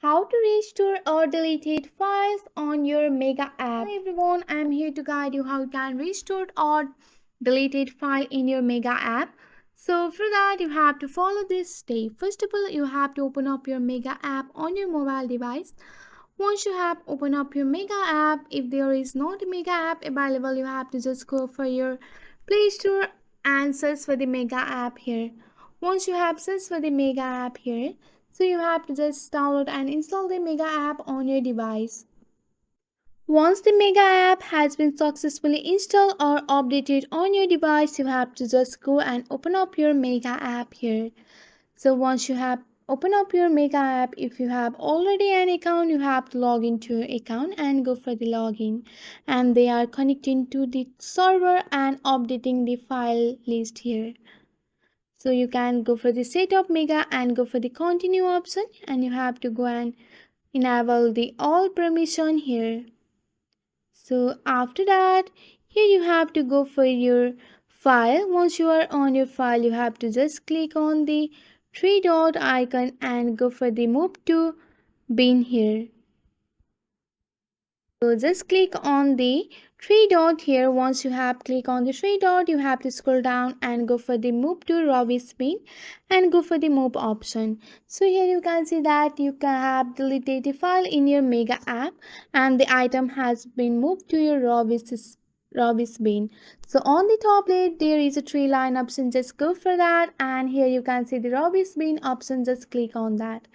How to restore or deleted files on your Mega app. Hi everyone, I'm here to guide you how you can restore or deleted file in your Mega app. So for that you have to follow this step. First of all, you have to open up your Mega app on your mobile device. Once you have opened up your Mega app, if there is not a Mega app available, you have to just go for your Play Store and search for the Mega app here. Once you have searched for the Mega app here, so you have to just download and install the Mega app on your device. Once the Mega app has been successfully installed or updated on your device, you have to just go and open up your Mega app here. So once you have open up your Mega app, if you have already an account, you have to log into your account and go for the login. And they are connecting to the server and updating the file list here. So you can go for the setup Mega and go for the continue option, and you have to go and enable the all permission here. So after that, here you have to go for your file. Once you are on your file, you have to just click on the three dot icon and go for the move to bin here. So just click on the three dot here. Once you have click on the three dot, you have to scroll down and go for the move to Rovis bin and go for the move option. So here you can see that you can have deleted the file in your Mega app and the item has been moved to your Rovis bin. So on the top left there is a three line option, just go for that, and here you can see the Rovis bin option, just click on that.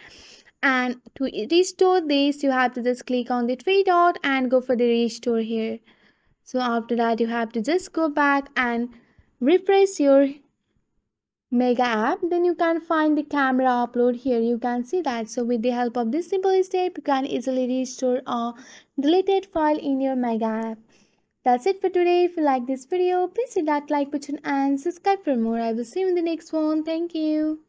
And to restore this, you have to just click on the three dot and go for the restore here. So after that you have to just go back and refresh your Mega app, then you can find the camera upload here. You can see that. So with the help of this simple step, you can easily restore a deleted file in your Mega app. That's it for today. If you like this video, please hit that like button and subscribe for more. I will see you in the next one. Thank you.